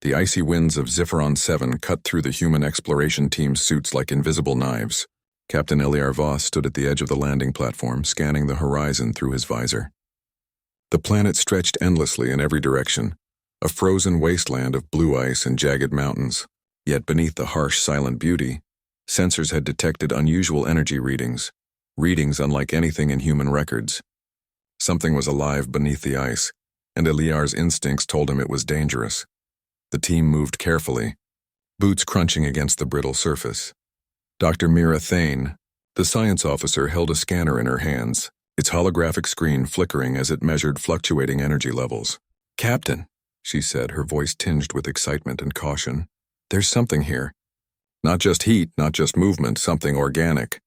The icy winds of Zephyron 7 cut through the human exploration team's suits like invisible knives. Captain Eliar Voss stood at the edge of the landing platform, scanning the horizon through his visor. The planet stretched endlessly in every direction, a frozen wasteland of blue ice and jagged mountains. Yet beneath the harsh, silent beauty, sensors had detected unusual energy readings unlike anything in human records. Something was alive beneath the ice, and Eliar's instincts told him it was dangerous. The team moved carefully, boots crunching against the brittle surface. Dr. Mira Thane, the science officer, held a scanner in her hands, its holographic screen flickering as it measured fluctuating energy levels. "Captain," she said, her voice tinged with excitement and caution. "There's something here. Not just heat, not just movement, something organic,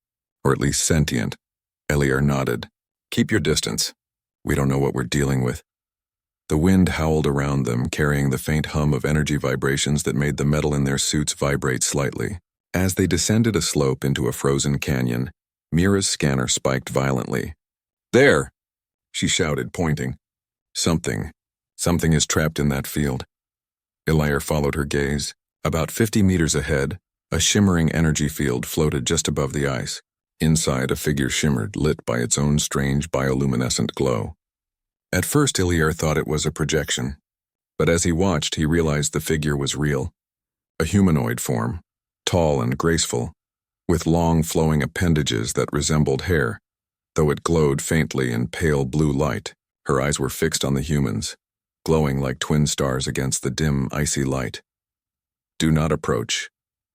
or at least sentient." Eliar nodded. "Keep your distance. We don't know what we're dealing with." The wind howled around them, carrying the faint hum of energy vibrations that made the metal in their suits vibrate slightly. As they descended a slope into a frozen canyon, Mira's scanner spiked violently. "There!" she shouted, pointing. Something is trapped in that field." Eliar followed her gaze. About 50 meters ahead, a shimmering energy field floated just above the ice. Inside, a figure shimmered, lit by its own strange bioluminescent glow. At first, Eliar thought it was a projection, but as he watched, he realized the figure was real. A humanoid form, tall and graceful, with long flowing appendages that resembled hair. Though it glowed faintly in pale blue light, her eyes were fixed on the humans, glowing like twin stars against the dim, icy light. "Do not approach,"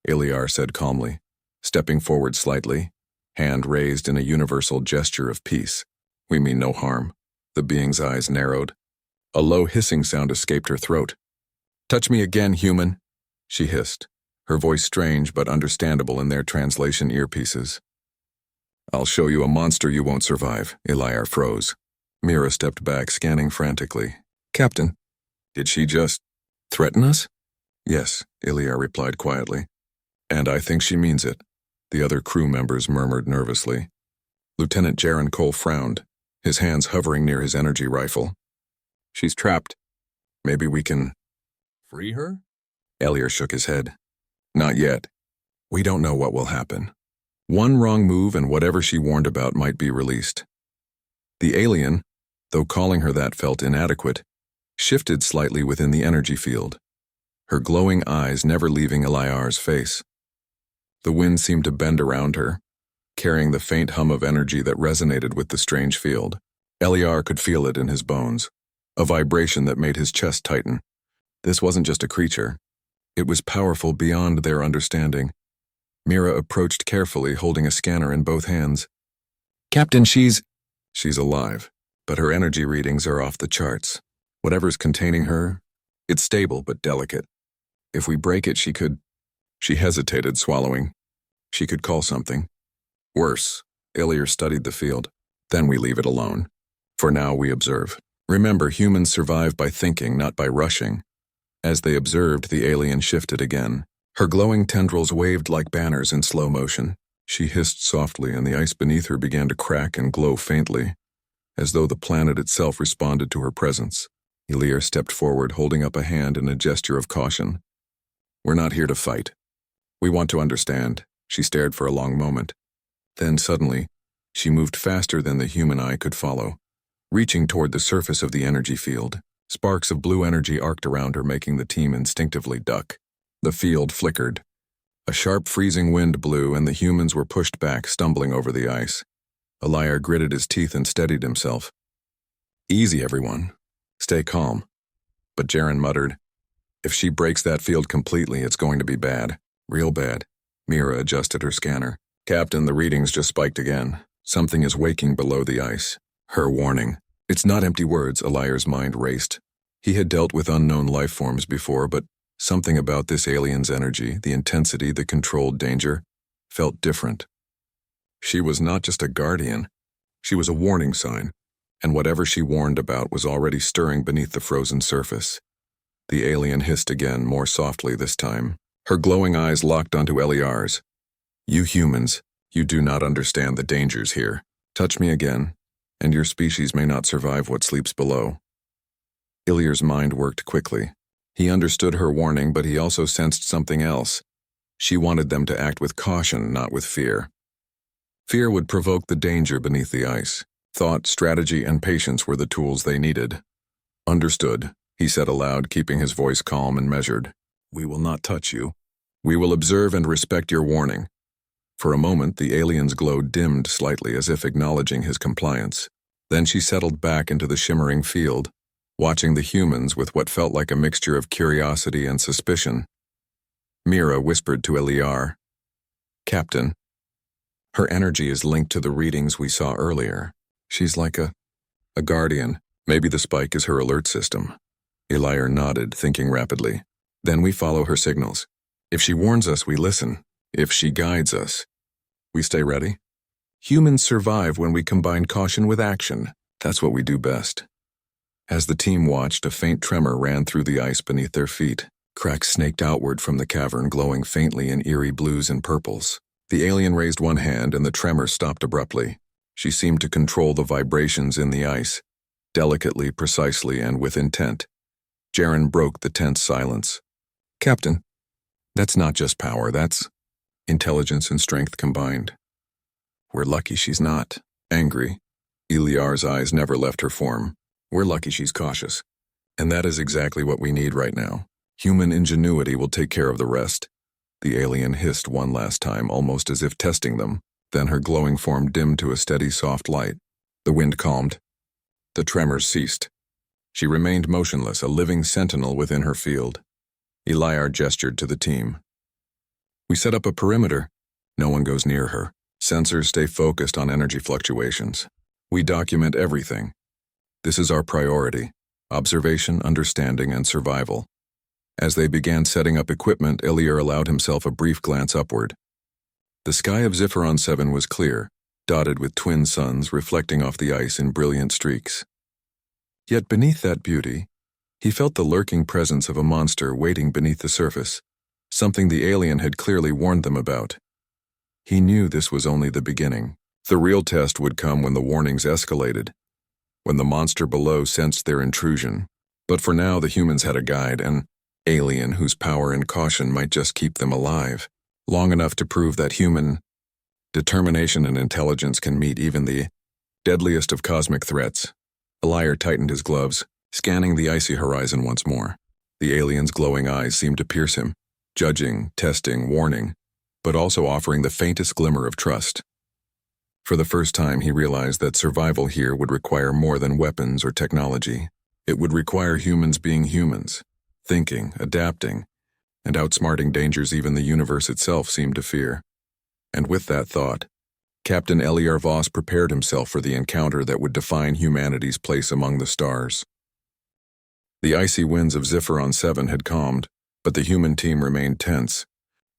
Eliar said calmly, stepping forward slightly, hand raised in a universal gesture of peace. "We mean no harm." The being's eyes narrowed. A low hissing sound escaped her throat. "Touch me again, human," she hissed, her voice strange but understandable in their translation earpieces. "I'll show you a monster you won't survive," Eliar froze. Mira stepped back, scanning frantically. "Captain, did she just threaten us?" "Yes," Eliar replied quietly. "And I think she means it," the other crew members murmured nervously. Lieutenant Jaron Cole frowned, his hands hovering near his energy rifle. "She's trapped. Maybe we can free her?" Eliar shook his head. "Not yet. We don't know what will happen. One wrong move and whatever she warned about might be released." The alien, though calling her that felt inadequate, shifted slightly within the energy field, her glowing eyes never leaving Eliar's face. The wind seemed to bend around her, carrying the faint hum of energy that resonated with the strange field. Eliar could feel it in his bones, a vibration that made his chest tighten. This wasn't just a creature. It was powerful beyond their understanding. Mira approached carefully, holding a scanner in both hands. "Captain, she's alive, but her energy readings are off the charts. Whatever's containing her, it's stable but delicate. If we break it, she could..." She hesitated, swallowing. "She could call something. Worse." Eliar studied the field. "Then we leave it alone. For now, we observe. Remember, humans survive by thinking, not by rushing." As they observed, the alien shifted again. Her glowing tendrils waved like banners in slow motion. She hissed softly, and the ice beneath her began to crack and glow faintly, as though the planet itself responded to her presence. Eliar stepped forward, holding up a hand in a gesture of caution. "We're not here to fight. We want to understand." She stared for a long moment. Then suddenly, she moved faster than the human eye could follow, reaching toward the surface of the energy field. Sparks of blue energy arced around her, making the team instinctively duck. The field flickered. A sharp, freezing wind blew, and the humans were pushed back, stumbling over the ice. Eliar gritted his teeth and steadied himself. "Easy, everyone. Stay calm." But Jaron muttered, "If she breaks that field completely, it's going to be bad. Real bad." Mira adjusted her scanner. "Captain, the readings just spiked again. Something is waking below the ice." Her warning. It's not empty words, Eliar's mind raced. He had dealt with unknown life forms before, but something about this alien's energy, the intensity, the controlled danger, felt different. She was not just a guardian. She was a warning sign, and whatever she warned about was already stirring beneath the frozen surface. The alien hissed again, more softly this time. Her glowing eyes locked onto Eliar's. "You humans, you do not understand the dangers here. Touch me again, and your species may not survive what sleeps below." Eliar's mind worked quickly. He understood her warning, but he also sensed something else. She wanted them to act with caution, not with fear. Fear would provoke the danger beneath the ice. Thought, strategy, and patience were the tools they needed. Understood, he said aloud, keeping his voice calm and measured. We will not touch you. We will observe and respect your warning. For a moment, the alien's glow dimmed slightly as if acknowledging his compliance. Then she settled back into the shimmering field, watching the humans with what felt like a mixture of curiosity and suspicion. Mira whispered to Eliar, Captain, her energy is linked to the readings we saw earlier. She's like a guardian. Maybe the spike is her alert system. Eliar nodded, thinking rapidly. Then we follow her signals. If she warns us, we listen. If she guides us, we stay ready. Humans survive when we combine caution with action. That's what we do best. As the team watched, a faint tremor ran through the ice beneath their feet. Cracks snaked outward from the cavern, glowing faintly in eerie blues and purples. The alien raised one hand and the tremor stopped abruptly. She seemed to control the vibrations in the ice, delicately, precisely, and with intent. Jaren broke the tense silence. Captain, that's not just power, that's intelligence and strength combined. We're lucky she's not angry. Eliar's eyes never left her form. We're lucky she's cautious. And that is exactly what we need right now. Human ingenuity will take care of the rest. The alien hissed one last time, almost as if testing them. Then her glowing form dimmed to a steady, soft light. The wind calmed. The tremors ceased. She remained motionless, a living sentinel within her field. Eliar gestured to the team. We set up a perimeter. No one goes near her. Sensors stay focused on energy fluctuations. We document everything. This is our priority: observation, understanding, and survival. As they began setting up equipment, Eliar allowed himself a brief glance upward. The sky of Zifferon 7 was clear, dotted with twin suns reflecting off the ice in brilliant streaks. Yet beneath that beauty, he felt the lurking presence of a monster waiting beneath the surface, something the alien had clearly warned them about. He knew this was only the beginning. The real test would come when the warnings escalated, when the monster below sensed their intrusion. But for now, the humans had a guide, an alien whose power and caution might just keep them alive, long enough to prove that human determination and intelligence can meet even the deadliest of cosmic threats. Eliar tightened his gloves, scanning the icy horizon once more. The alien's glowing eyes seemed to pierce him, judging, testing, warning, but also offering the faintest glimmer of trust. For the first time, he realized that survival here would require more than weapons or technology. It would require humans being humans, thinking, adapting, and outsmarting dangers even the universe itself seemed to fear. And with that thought, Captain Eliar Voss prepared himself for the encounter that would define humanity's place among the stars. The icy winds of Zifferon 7 had calmed, but the human team remained tense.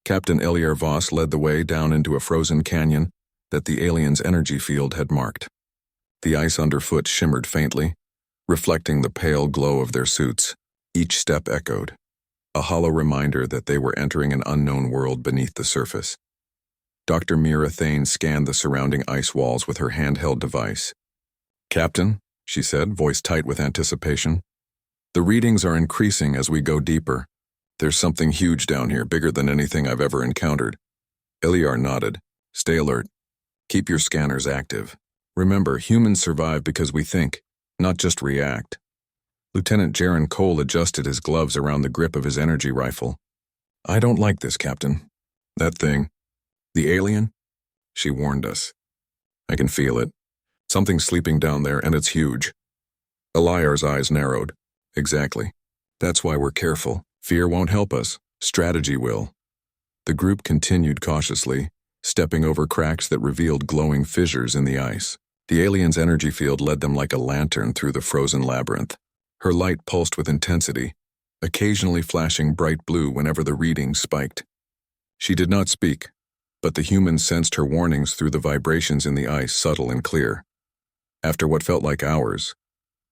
Captain Eliar Voss led the way down into a frozen canyon that the alien's energy field had marked. The ice underfoot shimmered faintly, reflecting the pale glow of their suits. Each step echoed, a hollow reminder that they were entering an unknown world beneath the surface. Dr. Mira Thane scanned the surrounding ice walls with her handheld device. Captain, she said, voice tight with anticipation, the readings are increasing as we go deeper. There's something huge down here, bigger than anything I've ever encountered. Eliar nodded. Stay alert. Keep your scanners active. Remember, humans survive because we think, not just react. Lieutenant Jaren Cole adjusted his gloves around the grip of his energy rifle. I don't like this, Captain. That thing. The alien? She warned us. I can feel it. Something's sleeping down there, and it's huge. Eliar's eyes narrowed. Exactly. That's why we're careful. Fear won't help us. Strategy will. The group continued cautiously, stepping over cracks that revealed glowing fissures in the ice. The alien's energy field led them like a lantern through the frozen labyrinth. Her light pulsed with intensity, occasionally flashing bright blue whenever the readings spiked. She did not speak, but the humans sensed her warnings through the vibrations in the ice, subtle and clear. After what felt like hours,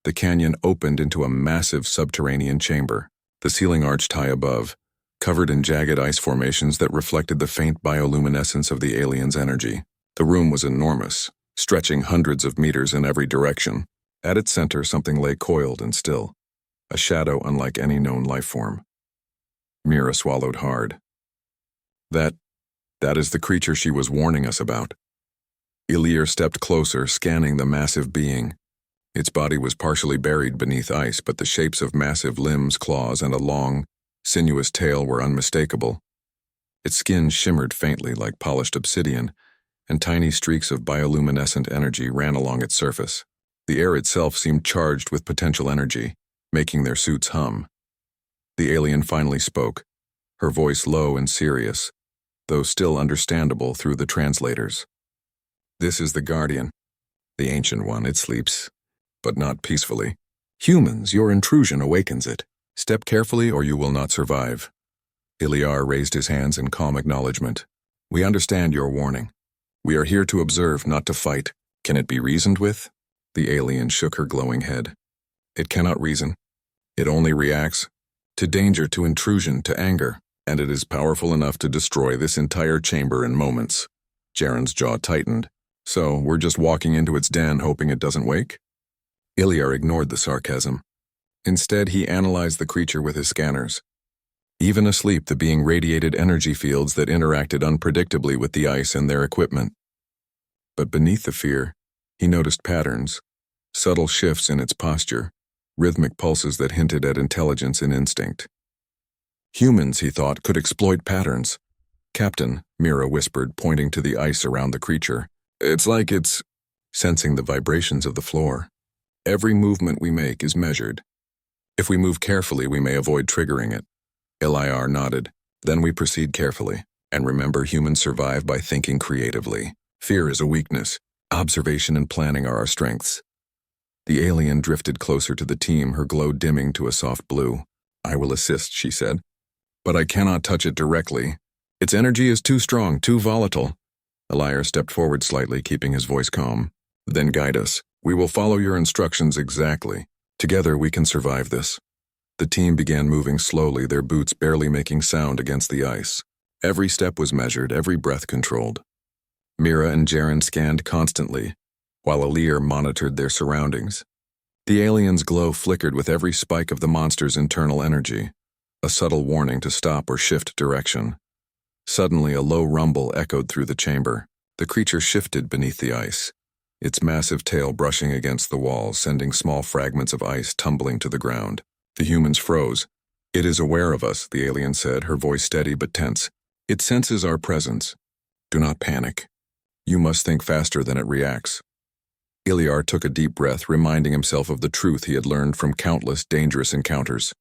the canyon opened into a massive subterranean chamber. The ceiling arched high above, covered in jagged ice formations that reflected the faint bioluminescence of the alien's energy. The room was enormous, stretching hundreds of meters in every direction. At its center, something lay coiled and still. a shadow unlike any known life form. Mira swallowed hard. That is the creature she was warning us about. Ilir stepped closer, scanning the massive being. Its body was partially buried beneath ice, but the shapes of massive limbs, claws, and a long, sinuous tail were unmistakable. Its skin shimmered faintly like polished obsidian, and tiny streaks of bioluminescent energy ran along its surface. The air itself seemed charged with potential energy, making their suits hum. The alien finally spoke, her voice low and serious, though still understandable through the translators. This is the Guardian, the Ancient One. It sleeps, but not peacefully. Humans, your intrusion awakens it. Step carefully or you will not survive. Ilir raised his hands in calm acknowledgement. We understand your warning. We are here to observe, not to fight. Can it be reasoned with? The alien shook her glowing head. It cannot reason. It only reacts to danger, to intrusion, to anger, and it is powerful enough to destroy this entire chamber in moments. Jaren's jaw tightened. So, we're just walking into its den hoping it doesn't wake? Ilir ignored the sarcasm. Instead, he analyzed the creature with his scanners. Even asleep, the being radiated energy fields that interacted unpredictably with the ice and their equipment. But beneath the fear, he noticed patterns, subtle shifts in its posture, rhythmic pulses that hinted at intelligence and instinct. Humans, he thought, could exploit patterns. Captain, Mira whispered, pointing to the ice around the creature. It's like it's sensing the vibrations of the floor. Every movement we make is measured. If we move carefully, we may avoid triggering it. Ilir nodded. Then we proceed carefully. And remember, humans survive by thinking creatively. Fear is a weakness. Observation and planning are our strengths. The alien drifted closer to the team, her glow dimming to a soft blue. I will assist, she said. But I cannot touch it directly. Its energy is too strong, too volatile. Ilir stepped forward slightly, keeping his voice calm. Then guide us. We will follow your instructions exactly. Together we can survive this. The team began moving slowly, their boots barely making sound against the ice. Every step was measured, every breath controlled. Mira and Jaren scanned constantly, while Ilir monitored their surroundings. The alien's glow flickered with every spike of the monster's internal energy, a subtle warning to stop or shift direction. Suddenly, a low rumble echoed through the chamber. The creature shifted beneath the ice, its massive tail brushing against the walls, sending small fragments of ice tumbling to the ground. The humans froze. It is aware of us, the alien said, her voice steady but tense. It senses our presence. Do not panic. You must think faster than it reacts. Ilir took a deep breath, reminding himself of the truth he had learned from countless dangerous encounters.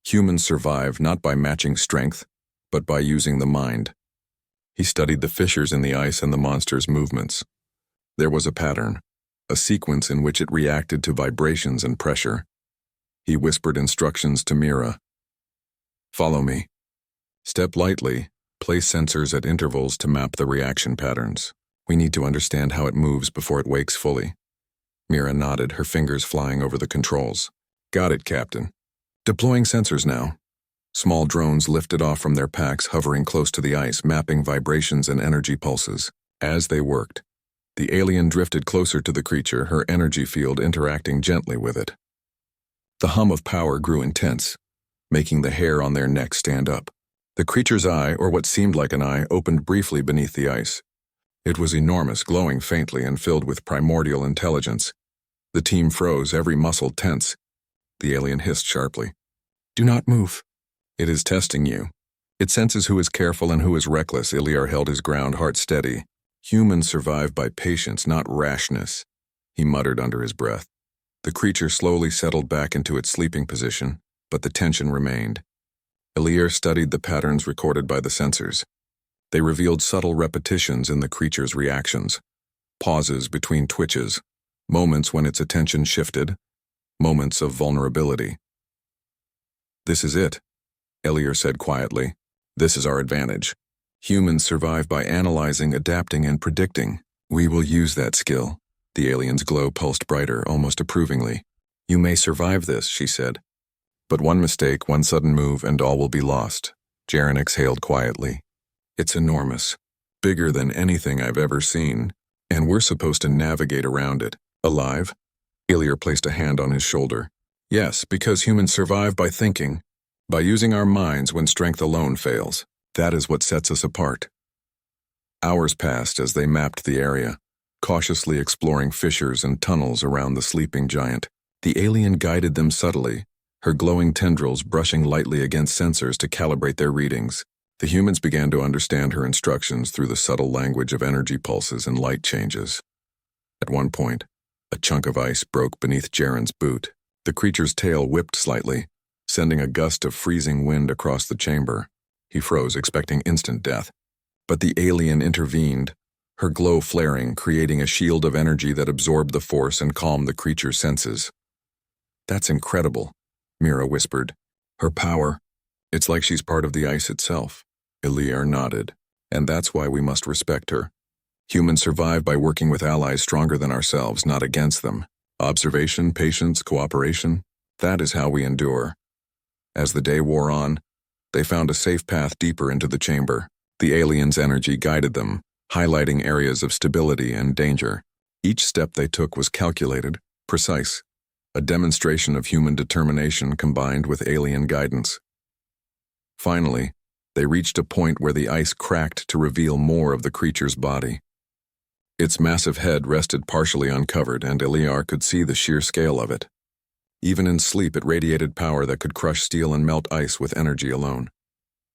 Humans survive not by matching strength, but by using the mind. He studied the fissures in the ice and the monster's movements. There was a pattern, a sequence in which it reacted to vibrations and pressure. He whispered instructions to Mira. Follow me. Step lightly, place sensors at intervals to map the reaction patterns. We need to understand how it moves before it wakes fully. Mira nodded, her fingers flying over the controls. Got it, Captain. Deploying sensors now. Small drones lifted off from their packs, hovering close to the ice, mapping vibrations and energy pulses. As they worked, the alien drifted closer to the creature, her energy field interacting gently with it. The hum of power grew intense, making the hair on their necks stand up. The creature's eye, or what seemed like an eye, opened briefly beneath the ice. It was enormous, glowing faintly and filled with primordial intelligence. The team froze, every muscle tense. The alien hissed sharply. Do not move. It is testing you. It senses who is careful and who is reckless. Ilir held his ground, heart steady. Humans survive by patience, not rashness, he muttered under his breath. The creature slowly settled back into its sleeping position, but the tension remained. Ilir studied the patterns recorded by the sensors. They revealed subtle repetitions in the creature's reactions, pauses between twitches, moments when its attention shifted, moments of vulnerability. This is it, Ilir said quietly. This is our advantage. Humans survive by analyzing, adapting, and predicting. We will use that skill. The alien's glow pulsed brighter, almost approvingly. You may survive this, she said. But one mistake, one sudden move, and all will be lost. Jaren exhaled quietly. It's enormous. Bigger than anything I've ever seen. And we're supposed to navigate around it. Alive? Ilir placed a hand on his shoulder. Yes, because humans survive by thinking, by using our minds when strength alone fails. That is what sets us apart. Hours passed as they mapped the area, cautiously exploring fissures and tunnels around the sleeping giant. The alien guided them subtly, her glowing tendrils brushing lightly against sensors to calibrate their readings. The humans began to understand her instructions through the subtle language of energy pulses and light changes. At one point, a chunk of ice broke beneath Jaren's boot. The creature's tail whipped slightly, sending a gust of freezing wind across the chamber. He froze, expecting instant death. But the alien intervened, her glow flaring, creating a shield of energy that absorbed the force and calmed the creature's senses. "That's incredible," Mira whispered. "Her power, it's like she's part of the ice itself." Eliar nodded. "And that's why we must respect her. Humans survive by working with allies stronger than ourselves, not against them. Observation, patience, cooperation, that is how we endure." As the day wore on, they found a safe path deeper into the chamber. The alien's energy guided them, highlighting areas of stability and danger. Each step they took was calculated, precise, a demonstration of human determination combined with alien guidance. Finally, they reached a point where the ice cracked to reveal more of the creature's body. Its massive head rested partially uncovered, and Eliar could see the sheer scale of it. Even in sleep, it radiated power that could crush steel and melt ice with energy alone.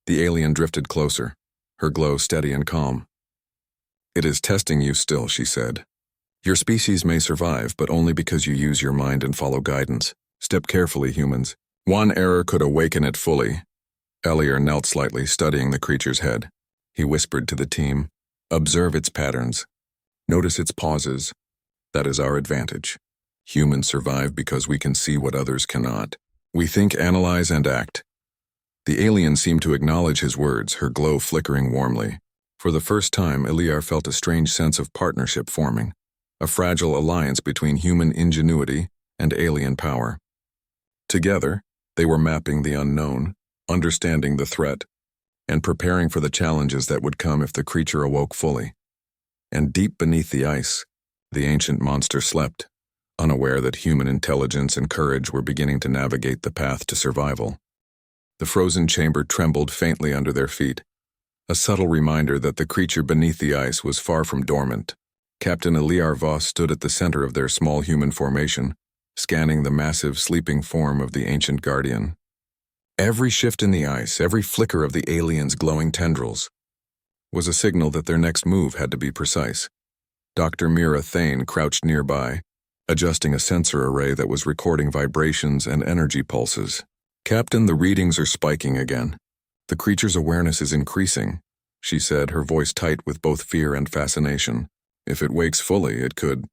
The alien drifted closer, her glow steady and calm. "It is testing you still," she said. "Your species may survive, but only because you use your mind and follow guidance. Step carefully, humans. One error could awaken it fully." Eliar knelt slightly, studying the creature's head. He whispered to the team, "Observe its patterns. Notice its pauses. That is our advantage. Humans survive because we can see what others cannot. We think, analyze, and act." The alien seemed to acknowledge his words, her glow flickering warmly. For the first time, Eliar felt a strange sense of partnership forming, a fragile alliance between human ingenuity and alien power. Together, they were mapping the unknown, understanding the threat, and preparing for the challenges that would come if the creature awoke fully. And deep beneath the ice, the ancient monster slept, unaware that human intelligence and courage were beginning to navigate the path to survival. The frozen chamber trembled faintly under their feet, a subtle reminder that the creature beneath the ice was far from dormant. Captain Eliar Voss stood at the center of their small human formation, scanning the massive sleeping form of the ancient guardian. Every shift in the ice, every flicker of the alien's glowing tendrils, was a signal that their next move had to be precise. Dr. Mira Thane crouched nearby, adjusting a sensor array that was recording vibrations and energy pulses. "Captain, the readings are spiking again. The creature's awareness is increasing," she said, her voice tight with both fear and fascination. "If it wakes fully, it could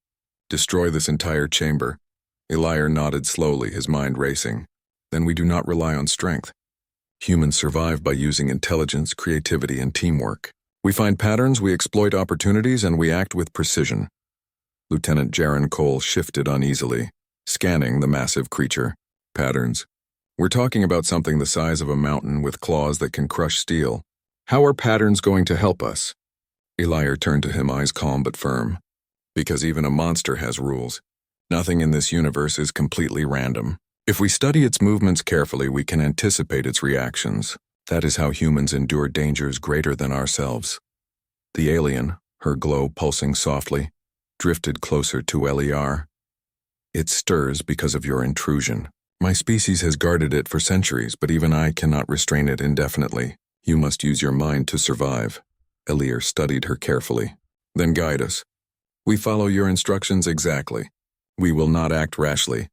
destroy this entire chamber." Eliar nodded slowly, his mind racing. "Then we do not rely on strength. Humans survive by using intelligence, creativity, and teamwork. We find patterns, we exploit opportunities, and we act with precision." Lieutenant Jaren Cole shifted uneasily, scanning the massive creature. "Patterns. We're talking about something the size of a mountain with claws that can crush steel. How are patterns going to help us?" Eliar turned to him, eyes calm but firm. "Because even a monster has rules. Nothing in this universe is completely random. If we study its movements carefully, we can anticipate its reactions. That is how humans endure dangers greater than ourselves." The alien, her glow pulsing softly, drifted closer to Eliar. "It stirs because of your intrusion. My species has guarded it for centuries, but even I cannot restrain it indefinitely. You must use your mind to survive." Eliar studied her carefully. "Then guide us. We follow your instructions exactly. We will not act rashly."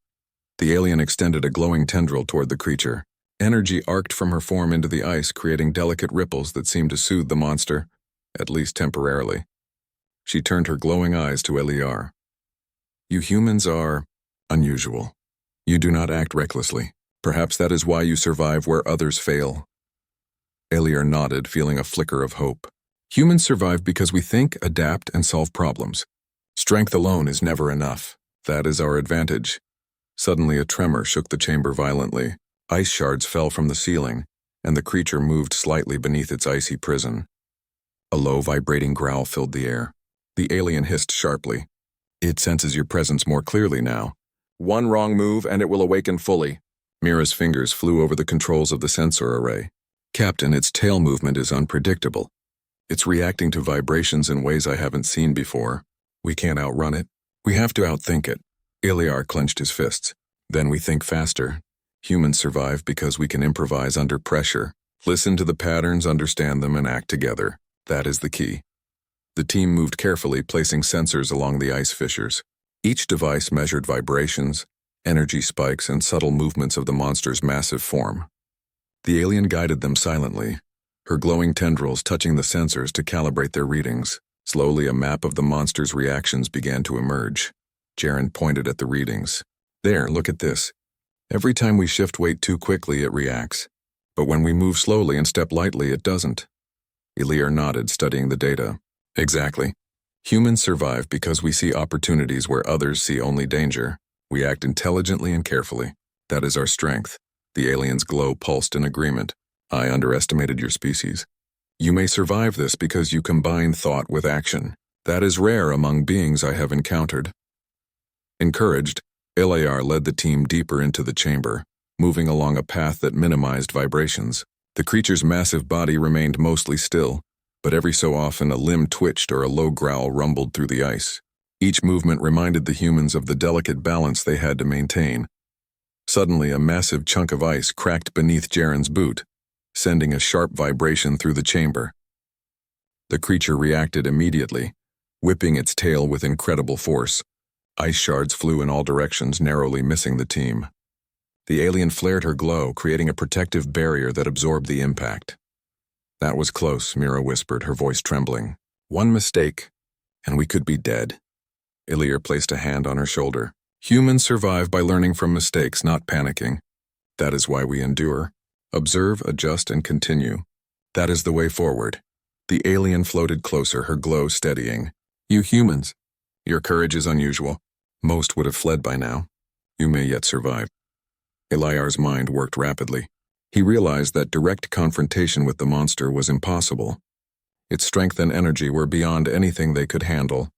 The alien extended a glowing tendril toward the creature. Energy arced from her form into the ice, creating delicate ripples that seemed to soothe the monster, at least temporarily. She turned her glowing eyes to Eliar. "You humans are unusual. You do not act recklessly. Perhaps that is why you survive where others fail." Eliar nodded, feeling a flicker of hope. "Humans survive because we think, adapt, and solve problems. Strength alone is never enough. That is our advantage." Suddenly a tremor shook the chamber violently. Ice shards fell from the ceiling, and the creature moved slightly beneath its icy prison. A low, vibrating growl filled the air. The alien hissed sharply. "It senses your presence more clearly now. One wrong move and it will awaken fully. Mira's fingers flew over the controls of the sensor array. Captain, its tail movement is unpredictable. It's reacting to vibrations in ways I haven't seen before. We can't outrun it. We have to outthink it. Iliar clenched his fists. Then we think faster. Humans survive because we can improvise under pressure. Listen to the patterns, understand them, and act together. That is the key. The team moved carefully, placing sensors along the ice fissures. Each device measured vibrations, energy spikes, and subtle movements of the monster's massive form. The alien guided them silently, her glowing tendrils touching the sensors to calibrate their readings. Slowly, a map of the monster's reactions began to emerge. Jaren pointed at the readings. There, look at this. Every time we shift weight too quickly, it reacts. But when we move slowly and step lightly, it doesn't. Iliar nodded, studying the data. Exactly. Humans survive because we see opportunities where others see only danger. We act intelligently and carefully. That is our strength. The alien's glow pulsed in agreement. I underestimated your species. You may survive this because you combine thought with action. That is rare among beings I have encountered. Encouraged, Iliar led the team deeper into the chamber, moving along a path that minimized vibrations. The creature's massive body remained mostly still, but every so often a limb twitched or a low growl rumbled through the ice. Each movement reminded the humans of the delicate balance they had to maintain. Suddenly, a massive chunk of ice cracked beneath Jaren's boot, sending a sharp vibration through the chamber. The creature reacted immediately, whipping its tail with incredible force. Ice shards flew in all directions, narrowly missing the team. The alien flared her glow, creating a protective barrier that absorbed the impact. That was close, Mira whispered, her voice trembling. One mistake, and we could be dead. Iliar placed a hand on her shoulder. Humans survive by learning from mistakes, not panicking. That is why we endure. Observe, adjust, and continue. That is the way forward. The alien floated closer, her glow steadying. You humans, your courage is unusual. Most would have fled by now. You may yet survive. Iliar's mind worked rapidly. He realized that direct confrontation with the monster was impossible. Its strength and energy were beyond anything they could handle.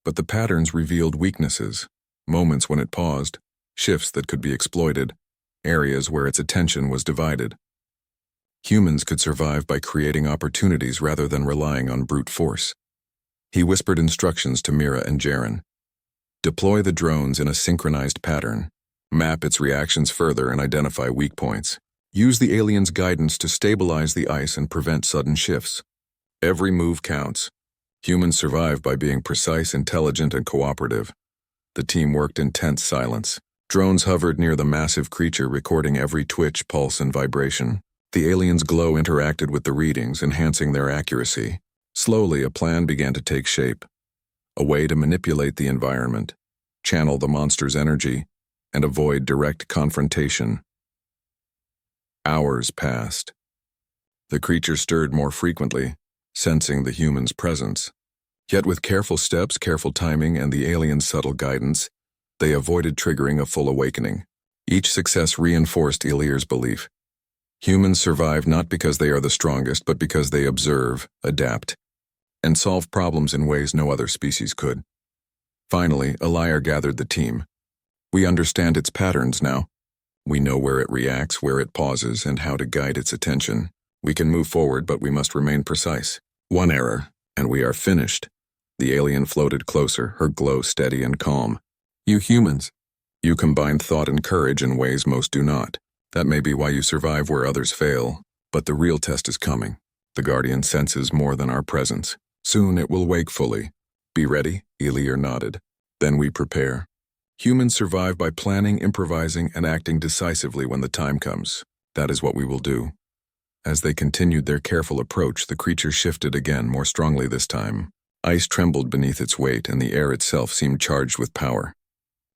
But the patterns revealed weaknesses, moments when it paused, shifts that could be exploited, areas where its attention was divided. Humans could survive by creating opportunities rather than relying on brute force. He whispered instructions to Mira and Jaren. Deploy the drones in a synchronized pattern. Map its reactions further and identify weak points. Use the alien's guidance to stabilize the ice and prevent sudden shifts. Every move counts. Humans survive by being precise, intelligent, and cooperative. The team worked in tense silence. Drones hovered near the massive creature, recording every twitch, pulse, and vibration. The alien's glow interacted with the readings, enhancing their accuracy. Slowly, a plan began to take shape. A way to manipulate the environment, channel the monster's energy, and avoid direct confrontation. Hours passed. The creature stirred more frequently, sensing the human's presence. Yet with careful steps, careful timing, and the alien's subtle guidance, they avoided triggering a full awakening. Each success reinforced Iliar's belief. Humans survive not because they are the strongest, but because they observe, adapt, and solve problems in ways no other species could. Finally, Iliar gathered the team. We understand its patterns now. We know where it reacts, where it pauses, and how to guide its attention. We can move forward, but we must remain precise. One error, and we are finished. The alien floated closer, her glow steady and calm. You humans, you combine thought and courage in ways most do not. That may be why you survive where others fail, but the real test is coming. The Guardian senses more than our presence. Soon it will wake fully. Be ready, Iliar nodded. Then we prepare. Humans survive by planning, improvising, and acting decisively when the time comes. That is what we will do. As they continued their careful approach, the creature shifted again, more strongly this time. Ice trembled beneath its weight, and the air itself seemed charged with power.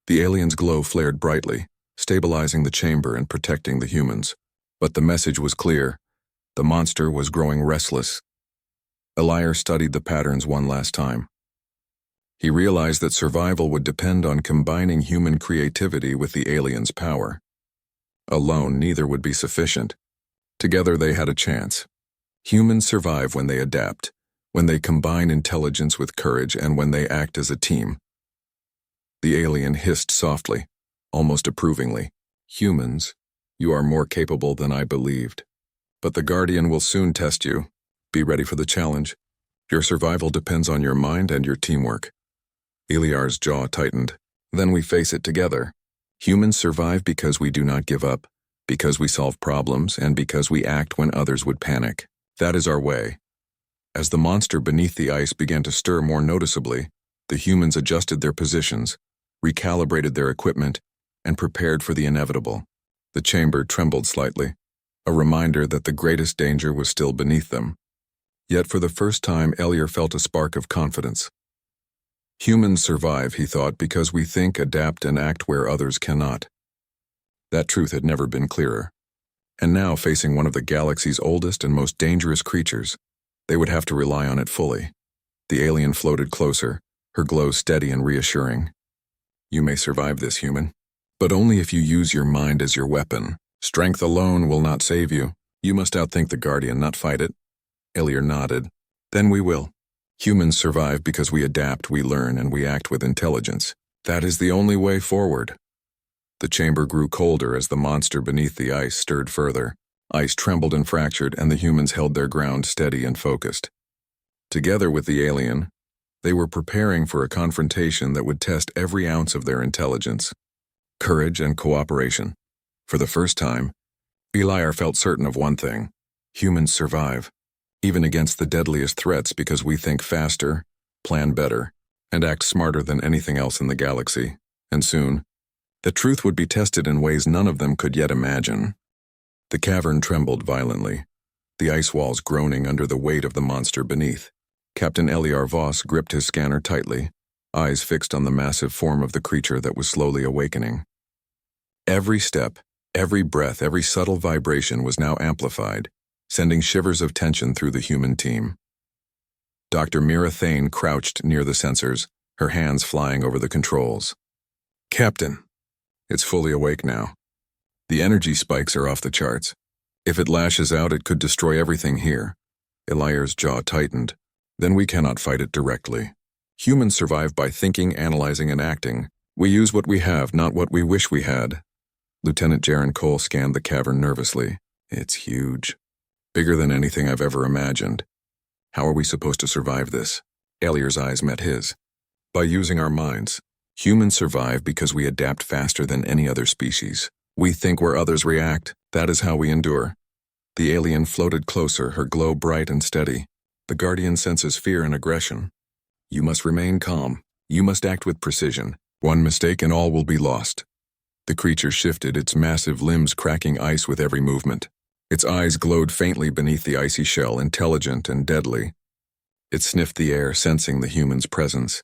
The alien's glow flared brightly, stabilizing the chamber and protecting the humans. But the message was clear. The monster was growing restless. Iliar studied the patterns one last time. He realized that survival would depend on combining human creativity with the alien's power. Alone, neither would be sufficient. Together, they had a chance. Humans survive when they adapt, when they combine intelligence with courage, and when they act as a team. The alien hissed softly. almost approvingly. Humans, you are more capable than I believed. But the Guardian will soon test you. Be ready for the challenge. Your survival depends on your mind and your teamwork. Eliar's jaw tightened. Then we face it together. Humans survive because we do not give up, because we solve problems, and because we act when others would panic. That is our way. As the monster beneath the ice began to stir more noticeably, the humans adjusted their positions, recalibrated their equipment, and prepared for the inevitable. The chamber trembled slightly, a reminder that the greatest danger was still beneath them. Yet for the first time, Eliar felt a spark of confidence. Humans survive, he thought, because we think, adapt, and act where others cannot. That truth had never been clearer. And now, facing one of the galaxy's oldest and most dangerous creatures, they would have to rely on it fully. The alien floated closer, her glow steady and reassuring. You may survive this, human, but only if you use your mind as your weapon. Strength alone will not save you. You must outthink the Guardian, not fight it. Eliar nodded. Then we will. Humans survive because we adapt, we learn, and we act with intelligence. That is the only way forward. The chamber grew colder as the monster beneath the ice stirred further. Ice trembled and fractured, and the humans held their ground steady and focused. Together with the alien, they were preparing for a confrontation that would test every ounce of their intelligence, courage, and cooperation. For the first time, Eliar felt certain of one thing: humans survive, even against the deadliest threats, because we think faster, plan better, and act smarter than anything else in the galaxy. And soon, the truth would be tested in ways none of them could yet imagine. The cavern trembled violently, the ice walls groaning under the weight of the monster beneath. Captain Eliar Voss gripped his scanner tightly, eyes fixed on the massive form of the creature that was slowly awakening. Every step, every breath, every subtle vibration was now amplified, sending shivers of tension through the human team. Dr. Mira Thane crouched near the sensors, her hands flying over the controls. Captain, it's fully awake now. The energy spikes are off the charts. If it lashes out, it could destroy everything here. Eliar's jaw tightened. Then we cannot fight it directly. Humans survive by thinking, analyzing, and acting. We use what we have, not what we wish we had. Lieutenant Jaren Cole scanned the cavern nervously. It's huge. Bigger than anything I've ever imagined. How are we supposed to survive this? Eliar's eyes met his. By using our minds. Humans survive because we adapt faster than any other species. We think where others react. That is how we endure. The alien floated closer, her glow bright and steady. The Guardian senses fear and aggression. You must remain calm. You must act with precision. One mistake and all will be lost. The creature shifted, its massive limbs cracking ice with every movement. Its eyes glowed faintly beneath the icy shell, intelligent and deadly. It sniffed the air, sensing the human's presence.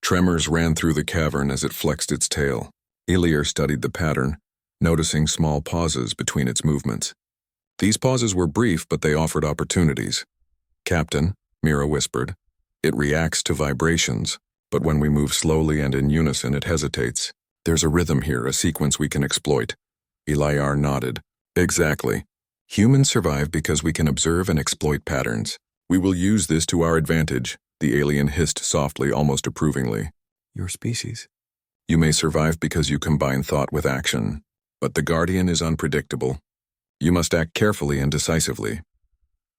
Tremors ran through the cavern as it flexed its tail. Eliar studied the pattern, noticing small pauses between its movements. These pauses were brief, but they offered opportunities. Captain, Mira whispered, it reacts to vibrations, but when we move slowly and in unison, it hesitates. There's a rhythm here, a sequence we can exploit. Eliar nodded. Exactly. Humans survive because we can observe and exploit patterns. We will use this to our advantage, the alien hissed softly, almost approvingly. Your species. You may survive because you combine thought with action, but the Guardian is unpredictable. You must act carefully and decisively.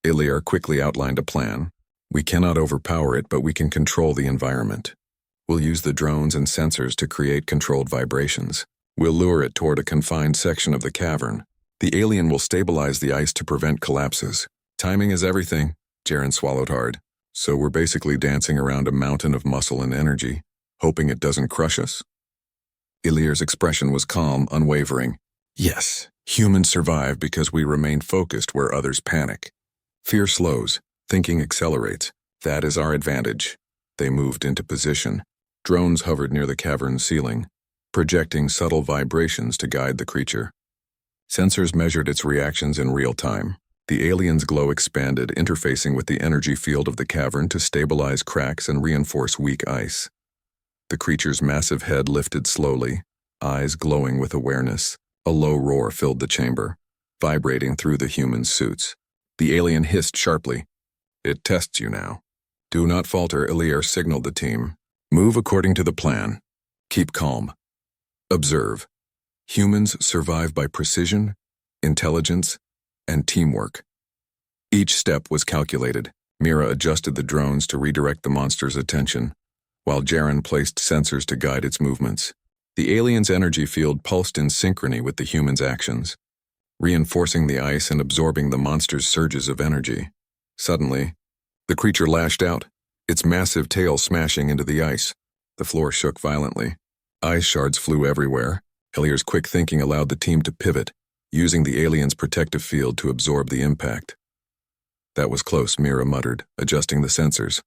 Eliar quickly outlined a plan. We cannot overpower it, but we can control the environment. We'll use the drones and sensors to create controlled vibrations. We'll lure it toward a confined section of the cavern. The alien will stabilize the ice to prevent collapses. Timing is everything. Jaren swallowed hard. So we're basically dancing around a mountain of muscle and energy, hoping it doesn't crush us. Eliar's expression was calm, unwavering. Yes, humans survive because we remain focused where others panic. Fear slows, thinking accelerates. That is our advantage. They moved into position. Drones hovered near the cavern's ceiling, projecting subtle vibrations to guide the creature. Sensors measured its reactions in real time. The alien's glow expanded, interfacing with the energy field of the cavern to stabilize cracks and reinforce weak ice. The creature's massive head lifted slowly, eyes glowing with awareness. A low roar filled the chamber, vibrating through the human's suits. The alien hissed sharply. It tests you now. Do not falter, Eliar signaled the team. Move according to the plan. Keep calm. Observe. Humans survive by precision, intelligence, and teamwork. Each step was calculated. Mira adjusted the drones to redirect the monster's attention, while Jaren placed sensors to guide its movements. The alien's energy field pulsed in synchrony with the human's actions, reinforcing the ice and absorbing the monster's surges of energy. Suddenly, the creature lashed out, its massive tail smashing into the ice. The floor shook violently. Ice shards flew everywhere. Eliar's quick thinking allowed the team to pivot, using the alien's protective field to absorb the impact. That was close, Mira muttered, adjusting the sensors.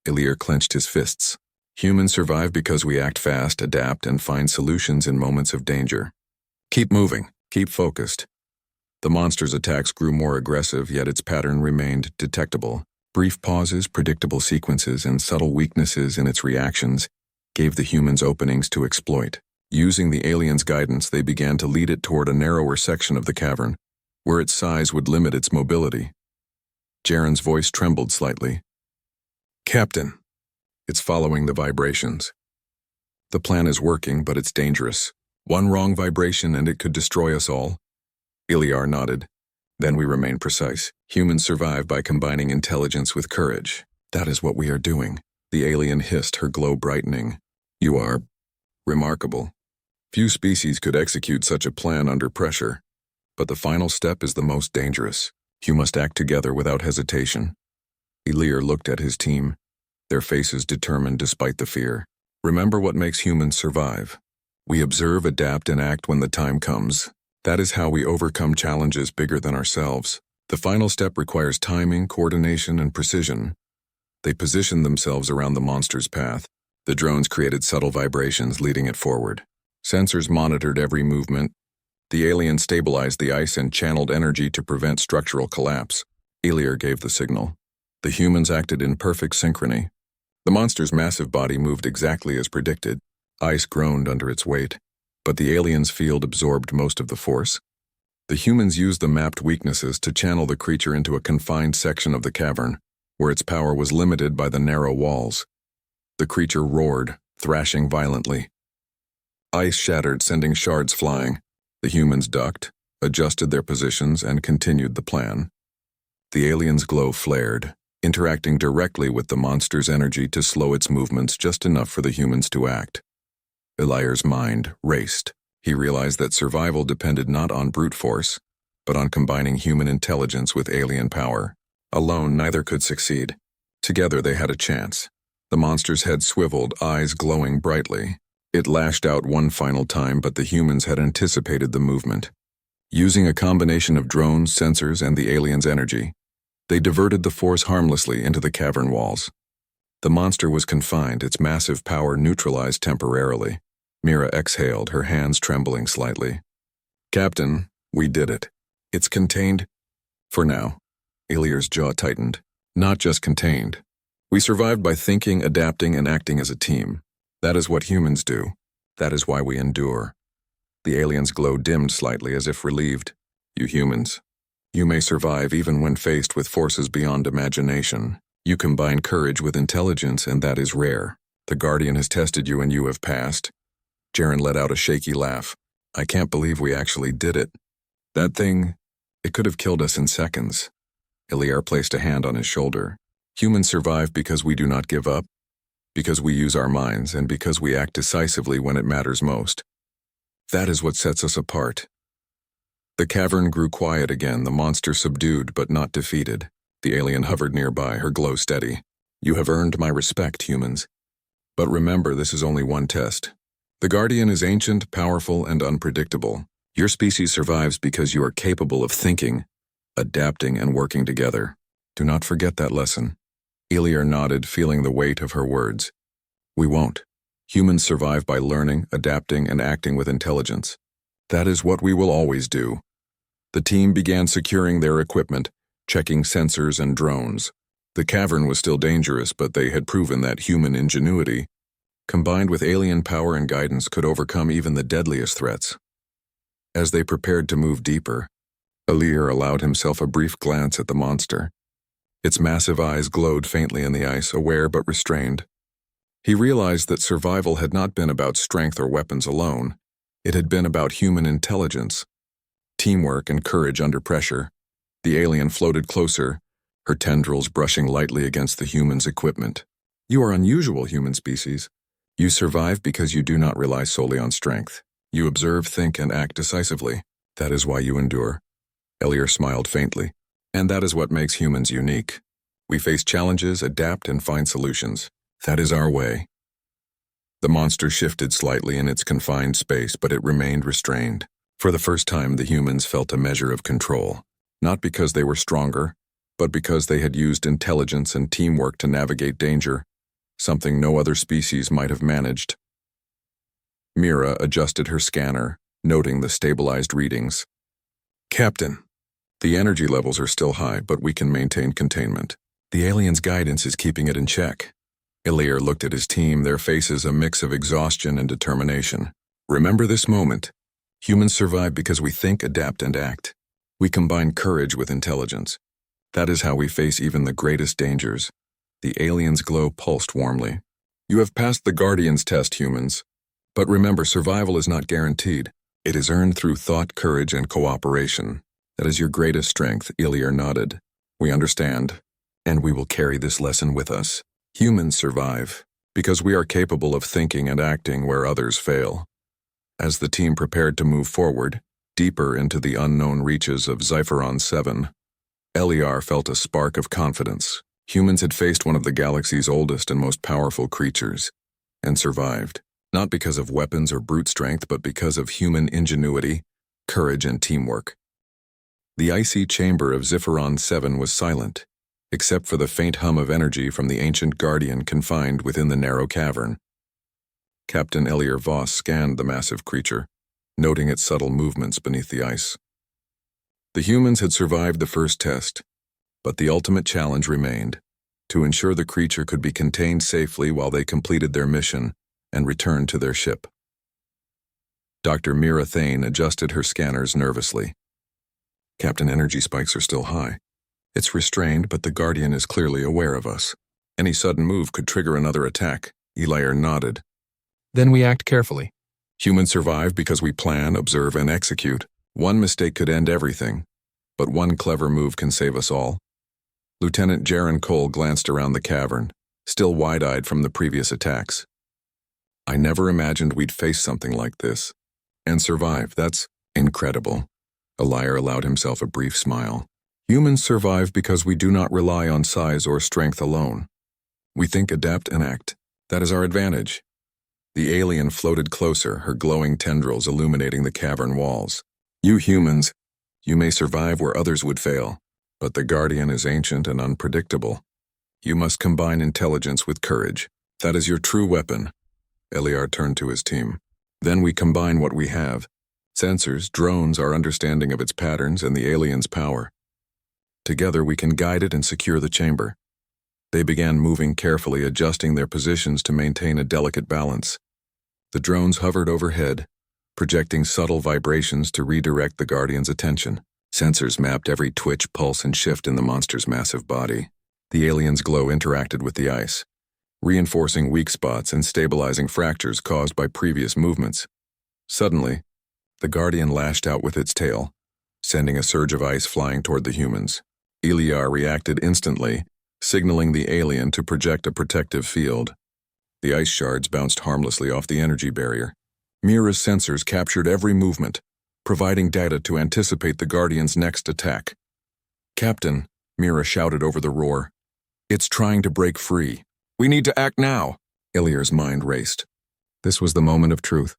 Eliar clenched his fists. Humans survive because we act fast, adapt, and find solutions in moments of danger. Keep moving, keep focused. The monster's attacks grew more aggressive, yet its pattern remained detectable. Brief pauses, predictable sequences, and subtle weaknesses in its reactions gave the humans openings to exploit. Using the alien's guidance, they began to lead it toward a narrower section of the cavern, where its size would limit its mobility. Jaren's voice trembled slightly. "Captain, it's following the vibrations. The plan is working, but it's dangerous. One wrong vibration and it could destroy us all." Eliar nodded. "Then we remain precise. Humans survive by combining intelligence with courage. That is what we are doing." The alien hissed, her glow brightening. "You are remarkable. Few species could execute such a plan under pressure. But the final step is the most dangerous. You must act together without hesitation." Eliar looked at his team, their faces determined despite the fear. "Remember what makes humans survive. We observe, adapt, and act when the time comes. That is how we overcome challenges bigger than ourselves. The final step requires timing, coordination, and precision." They positioned themselves around the monster's path. The drones created subtle vibrations leading it forward. Sensors monitored every movement. The alien stabilized the ice and channeled energy to prevent structural collapse. Eliar gave the signal. The humans acted in perfect synchrony. The monster's massive body moved exactly as predicted. Ice groaned under its weight, but the alien's field absorbed most of the force. The humans used the mapped weaknesses to channel the creature into a confined section of the cavern, where its power was limited by the narrow walls. The creature roared, thrashing violently. Ice shattered, sending shards flying. The humans ducked, adjusted their positions, and continued the plan. The alien's glow flared, interacting directly with the monster's energy to slow its movements just enough for the humans to act. Eliar's mind raced. He realized that survival depended not on brute force, but on combining human intelligence with alien power. Alone, neither could succeed. Together, they had a chance. The monster's head swiveled, eyes glowing brightly. It lashed out one final time, but the humans had anticipated the movement. Using a combination of drones, sensors, and the alien's energy, they diverted the force harmlessly into the cavern walls. The monster was confined, its massive power neutralized temporarily. Mira exhaled, her hands trembling slightly. "Captain, we did it. It's contained for now." Eliar's jaw tightened. "Not just contained. We survived by thinking, adapting, and acting as a team. That is what humans do. That is why we endure." The alien's glow dimmed slightly as if relieved. "You humans, you may survive even when faced with forces beyond imagination. You combine courage with intelligence, and that is rare. The Guardian has tested you and you have passed." Jaren let out a shaky laugh. "I can't believe we actually did it. That thing, it could have killed us in seconds." Eliar placed a hand on his shoulder. "Humans survive because we do not give up, because we use our minds, and because we act decisively when it matters most. That is what sets us apart." The cavern grew quiet again, the monster subdued but not defeated. The alien hovered nearby, her glow steady. "You have earned my respect, humans. But remember, this is only one test. The Guardian is ancient, powerful, and unpredictable. Your species survives because you are capable of thinking, adapting, and working together. Do not forget that lesson." Eliar nodded, feeling the weight of her words. "We won't. Humans survive by learning, adapting, and acting with intelligence. That is what we will always do." The team began securing their equipment, checking sensors and drones. The cavern was still dangerous, but they had proven that human ingenuity, combined with alien power and guidance, could overcome even the deadliest threats. As they prepared to move deeper, Eliar allowed himself a brief glance at the monster. Its massive eyes glowed faintly in the ice, aware but restrained. He realized that survival had not been about strength or weapons alone. It had been about human intelligence, teamwork, and courage under pressure. The alien floated closer, her tendrils brushing lightly against the human's equipment. You are unusual, human species. You survive because you do not rely solely on strength. You observe, think, and act decisively. That is why you endure. Eliar smiled faintly. And that is what makes humans unique. We face challenges, adapt, and find solutions. That is our way. The monster shifted slightly in its confined space, but it remained restrained. For the first time, the humans felt a measure of control. Not because they were stronger, but because they had used intelligence and teamwork to navigate danger, something no other species might have managed. Mira adjusted her scanner, noting the stabilized readings. Captain, the energy levels are still high, but we can maintain containment. The alien's guidance is keeping it in check. Eliar looked at his team, their faces a mix of exhaustion and determination. Remember this moment. Humans survive because we think, adapt, and act. We combine courage with intelligence. That is how we face even the greatest dangers. The alien's glow pulsed warmly. You have passed the Guardian's test, humans. But remember, survival is not guaranteed. It is earned through thought, courage, and cooperation. That is your greatest strength, Eliar nodded. We understand, and we will carry this lesson with us. Humans survive because we are capable of thinking and acting where others fail. As the team prepared to move forward, deeper into the unknown reaches of Sci-Fi 7, Eliar felt a spark of confidence. Humans had faced one of the galaxy's oldest and most powerful creatures, and survived, not because of weapons or brute strength, but because of human ingenuity, courage, and teamwork. The icy chamber of Sci-Fi 7 was silent, except for the faint hum of energy from the ancient guardian confined within the narrow cavern. Captain Eliar Voss scanned the massive creature, noting its subtle movements beneath the ice. The humans had survived the first test, but the ultimate challenge remained, to ensure the creature could be contained safely while they completed their mission and returned to their ship. Dr. Mira Thane adjusted her scanners nervously. Captain, energy spikes are still high. It's restrained, but the Guardian is clearly aware of us. Any sudden move could trigger another attack. Eliar nodded. Then we act carefully. Humans survive because we plan, observe, and execute. One mistake could end everything, but one clever move can save us all. Lieutenant Jaron Cole glanced around the cavern, still wide-eyed from the previous attacks. I never imagined we'd face something like this. And survive, that's incredible. Eliar allowed himself a brief smile. Humans survive because we do not rely on size or strength alone. We think, adapt, and act. That is our advantage. The alien floated closer, her glowing tendrils illuminating the cavern walls. You humans, you may survive where others would fail, but the Guardian is ancient and unpredictable. You must combine intelligence with courage. That is your true weapon. Eliar turned to his team. Then we combine what we have. Sensors, drones, our understanding of its patterns, and the alien's power. Together we can guide it and secure the chamber. They began moving carefully, adjusting their positions to maintain a delicate balance. The drones hovered overhead, projecting subtle vibrations to redirect the Guardian's attention. Sensors mapped every twitch, pulse, and shift in the monster's massive body. The alien's glow interacted with the ice, reinforcing weak spots and stabilizing fractures caused by previous movements. Suddenly, the Guardian lashed out with its tail, sending a surge of ice flying toward the humans. Eliar reacted instantly, signaling the alien to project a protective field. The ice shards bounced harmlessly off the energy barrier. Mira's sensors captured every movement, providing data to anticipate the Guardian's next attack. Captain, Mira shouted over the roar. It's trying to break free. We need to act now. Eliar's mind raced. This was the moment of truth.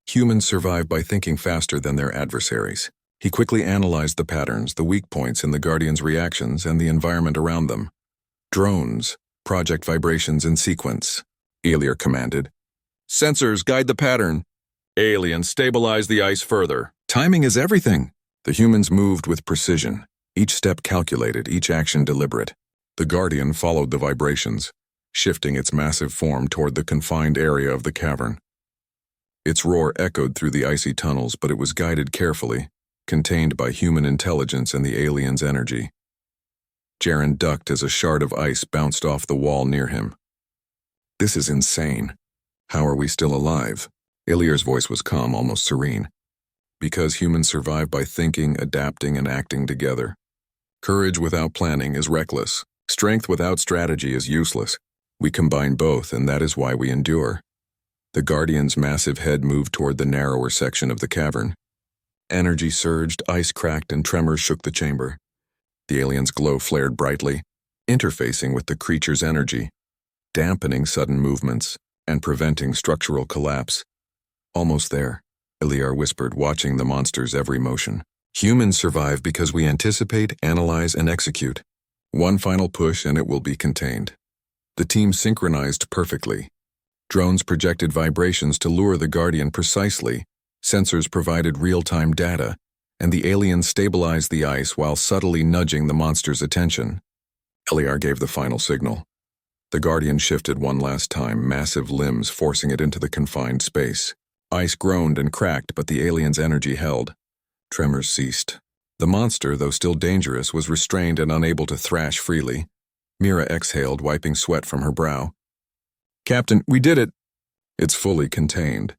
Humans survive by thinking faster than their adversaries. He quickly analyzed the patterns, the weak points in the Guardian's reactions, and the environment around them. Drones, project vibrations in sequence, Eliar commanded. Sensors, guide the pattern. Alien, stabilize the ice further. Timing is everything. The humans moved with precision, each step calculated, each action deliberate. The Guardian followed the vibrations, shifting its massive form toward the confined area of the cavern. Its roar echoed through the icy tunnels, but it was guided carefully, contained by human intelligence and the alien's energy. Jaron ducked as a shard of ice bounced off the wall near him. This is insane. How are we still alive? Ilyr's voice was calm, almost serene. Because humans survive by thinking, adapting, and acting together. Courage without planning is reckless. Strength without strategy is useless. We combine both, and that is why we endure. The Guardian's massive head moved toward the narrower section of the cavern. Energy surged, ice cracked, and tremors shook the chamber. The alien's glow flared brightly, interfacing with the creature's energy, dampening sudden movements and preventing structural collapse. Almost there, Ilyar whispered, watching the monster's every motion. Humans survive because we anticipate, analyze, and execute. One final push and it will be contained. The team synchronized perfectly. Drones projected vibrations to lure the Guardian precisely, sensors provided real-time data, and the alien stabilized the ice while subtly nudging the monster's attention. Ilyar gave the final signal. The Guardian shifted one last time, massive limbs forcing it into the confined space. Ice groaned and cracked, but the alien's energy held. Tremors ceased. The monster, though still dangerous, was restrained and unable to thrash freely. Mira exhaled, wiping sweat from her brow. "Captain, we did it!" "It's fully contained.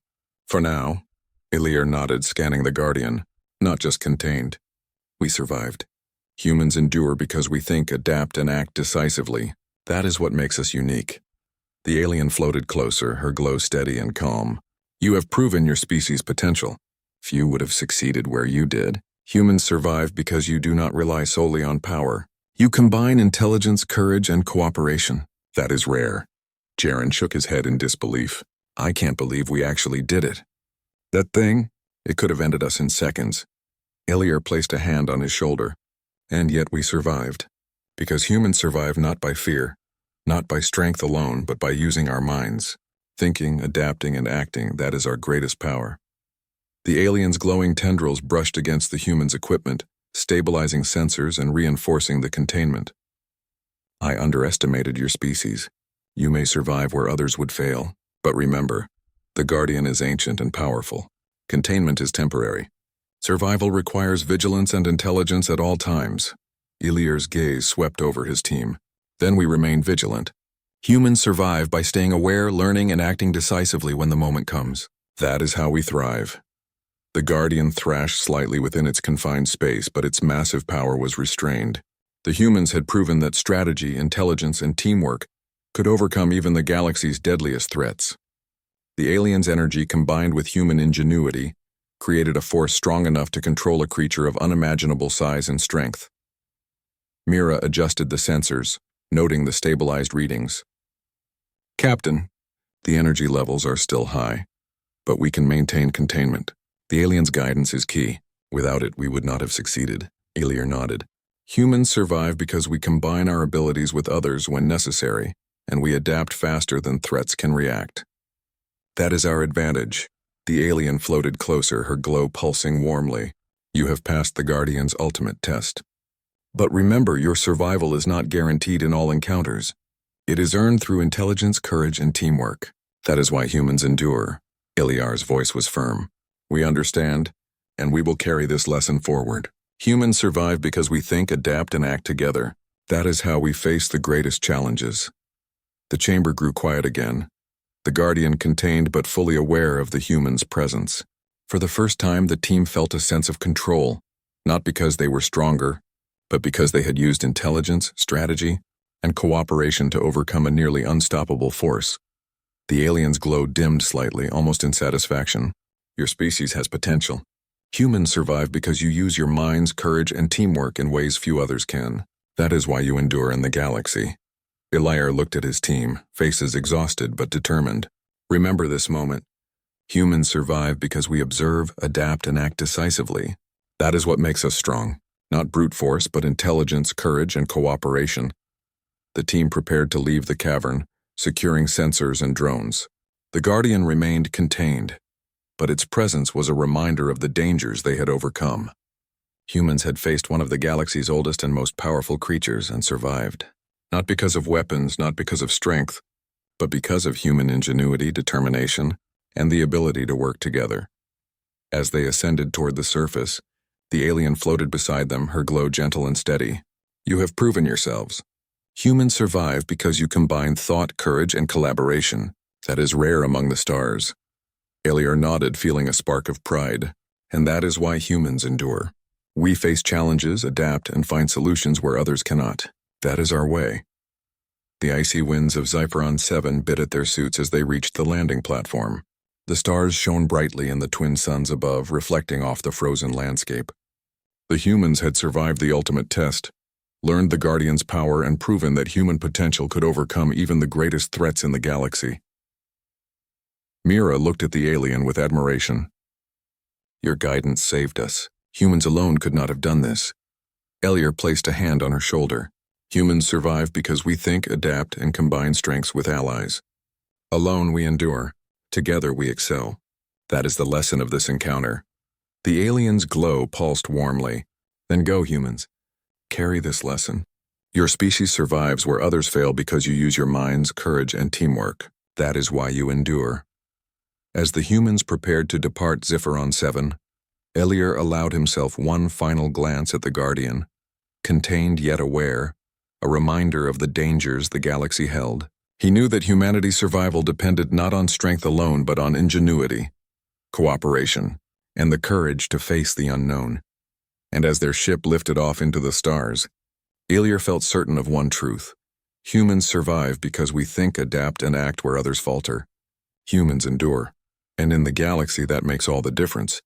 For now." Ilyar nodded, scanning the Guardian. "Not just contained. We survived. Humans endure because we think, adapt, and act decisively. That is what makes us unique." The alien floated closer, her glow steady and calm. "You have proven your species' potential. Few would have succeeded where you did. Humans survive because you do not rely solely on power. You combine intelligence, courage, and cooperation. That is rare." Jaren shook his head in disbelief. "I can't believe we actually did it." "That thing? It could have ended us in seconds." Ilyar placed a hand on his shoulder. "And yet we survived. Because humans survive not by fear, not by strength alone, but by using our minds. Thinking, adapting, and acting, that is our greatest power." The alien's glowing tendrils brushed against the human's equipment, stabilizing sensors and reinforcing the containment. "I underestimated your species. You may survive where others would fail. But remember, the Guardian is ancient and powerful. Containment is temporary. Survival requires vigilance and intelligence at all times." Ilyar's gaze swept over his team. "Then we remain vigilant. Humans survive by staying aware, learning, and acting decisively when the moment comes. That is how we thrive." The Guardian thrashed slightly within its confined space, but its massive power was restrained. The humans had proven that strategy, intelligence, and teamwork could overcome even the galaxy's deadliest threats. The alien's energy combined with human ingenuity created a force strong enough to control a creature of unimaginable size and strength. Mira adjusted the sensors, noting the stabilized readings. "Captain, the energy levels are still high, but we can maintain containment. The alien's guidance is key. Without it, we would not have succeeded." Ilyar nodded. "Humans survive because we combine our abilities with others when necessary, and we adapt faster than threats can react. That is our advantage." The alien floated closer, her glow pulsing warmly. "You have passed the Guardian's ultimate test. But remember, your survival is not guaranteed in all encounters. It is earned through intelligence, courage, and teamwork. That is why humans endure." Ilyar's voice was firm. "We understand, and we will carry this lesson forward. Humans survive because we think, adapt, and act together. That is how we face the greatest challenges." The chamber grew quiet again. The Guardian contained but fully aware of the human's presence. For the first time, the team felt a sense of control, not because they were stronger, but because they had used intelligence, strategy, and cooperation to overcome a nearly unstoppable force. The alien's glow dimmed slightly, almost in satisfaction. "Your species has potential. Humans survive because you use your minds, courage, and teamwork in ways few others can. That is why you endure in the galaxy." Ilyar looked at his team, faces exhausted but determined. "Remember this moment. Humans survive because we observe, adapt, and act decisively. That is what makes us strong. Not brute force, but intelligence, courage, and cooperation." The team prepared to leave the cavern, securing sensors and drones. The Guardian remained contained, but its presence was a reminder of the dangers they had overcome. Humans had faced one of the galaxy's oldest and most powerful creatures and survived. Not because of weapons, not because of strength, but because of human ingenuity, determination, and the ability to work together. As they ascended toward the surface, the alien floated beside them, her glow gentle and steady. "You have proven yourselves. Humans survive because you combine thought, courage, and collaboration. That is rare among the stars." Eliar nodded, feeling a spark of pride. And that is why humans endure. We face challenges, adapt, and find solutions where others cannot. That is our way. The icy winds of Xiferon 7 bit at their suits as they reached the landing platform. The stars shone brightly in the twin suns above, reflecting off the frozen landscape. The humans had survived the ultimate test, learned the Guardian's power, and proven that human potential could overcome even the greatest threats in the galaxy. Mira looked at the alien with admiration. Your guidance saved us. Humans alone could not have done this. Eliar placed a hand on her shoulder. Humans survive because we think, adapt, and combine strengths with allies. Alone we endure. Together we excel. That is the lesson of this encounter. The alien's glow pulsed warmly. Then go, humans. Carry this lesson. Your species survives where others fail because you use your minds, courage, and teamwork. That is why you endure. As the humans prepared to depart Xiferon 7, Eliar allowed himself one final glance at the Guardian, contained yet aware, a reminder of the dangers the galaxy held. He knew that humanity's survival depended not on strength alone but on ingenuity, cooperation, and the courage to face the unknown. And as their ship lifted off into the stars, Eliar felt certain of one truth. Humans survive because we think, adapt, and act where others falter. Humans endure. And in the galaxy that makes all the difference.